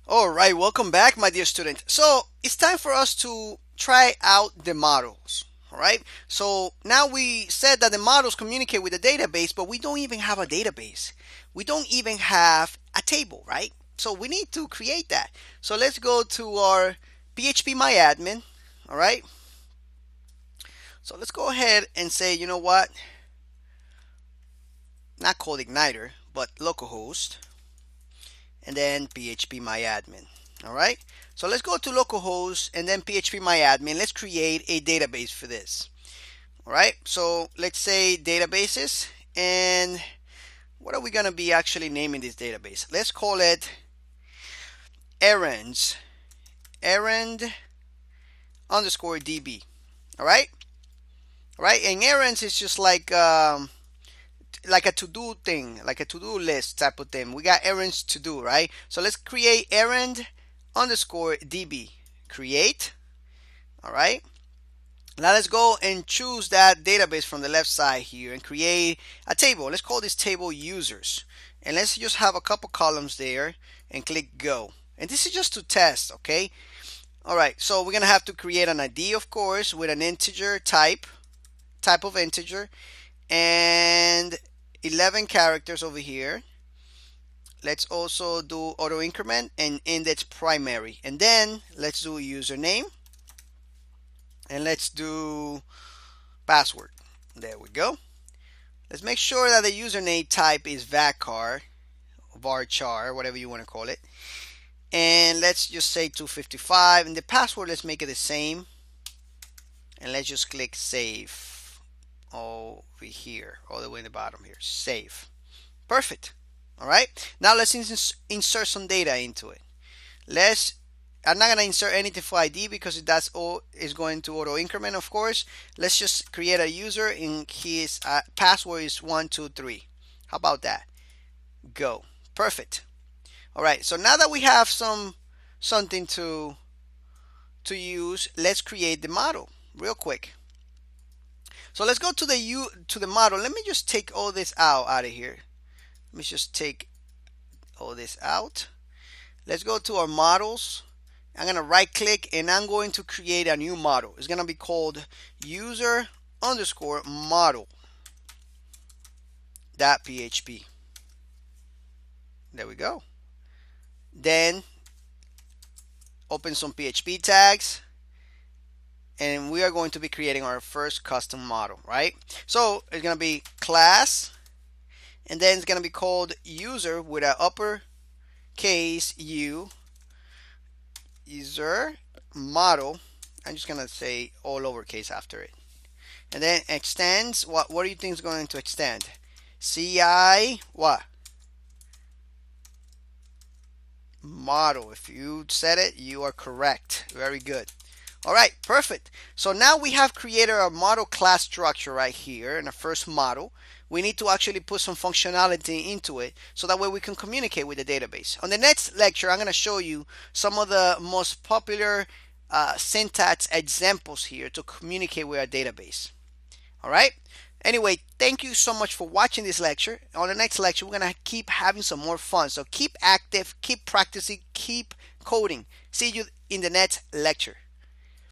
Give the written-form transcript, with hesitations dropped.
All right, welcome back, my dear student. So it's time for us to try out the models. All right. So now we said that the models communicate with the database, but we don't even have a database. We don't even have a table, right? So we need to create that. So let's go to our PHP MyAdmin. All right. So let's go ahead and say, you know what? Not called Igniter, but localhost, and then PHP MyAdmin. All right. So let's go to localhost and then PHP MyAdmin. Let's create a database for this. All right. So let's say databases, and what are we going to be actually naming this database? Let's call it errands, errand underscore DB. All right. All right. And errands is just like a to-do thing, like a to-do list type of thing. We got errands to do, right? So let's create errand underscore DB. Create. All right. Now let's go and choose that database from the left side here and create a table. Let's call this table users. And let's just have a couple columns there and click go. And this is just to test, okay? All right, so we're gonna have to create an ID, of course, with an integer type of integer, and 11 characters over here. Let's also do auto increment and index primary. And then let's do username. And let's do password. There we go. Let's make sure that the username type is varchar, varchar, whatever you want to call it. And let's just say 255. And the password, let's make it the same. And let's just click save over here, all the way in the bottom here. Save. Perfect. All right. Now let's insert some data into it. I'm not going to insert anything for ID because that's all is going to auto increment, of course. Let's just create a user and his password is 123. How about that? Go. Perfect. All right. So now that we have something to use, let's create the model real quick. So let's go to the model. Let me just take all this out of here. Let me just take all this out. Let's go to our models. I'm going to right click and I'm going to create a new model. It's going to be called user underscore model dot php. There we go. Then open some PHP tags and we are going to be creating our first custom model, right? So it's going to be class, and then it's going to be called user with an uppercase U, user model. I'm just going to say all lowercase after it. And then extends, what do you think is going to extend? CI what? Model. If you said it, you are correct. Very good. All right, perfect. So now we have created our model class structure right here in the first model. We need to actually put some functionality into it so that way we can communicate with the database. On the next lecture, I'm going to show you some of the most popular syntax examples here to communicate with our database. All right. Anyway, thank you so much for watching this lecture. On the next lecture, we're going to keep having some more fun. So keep active, keep practicing, keep coding. See you in the next lecture.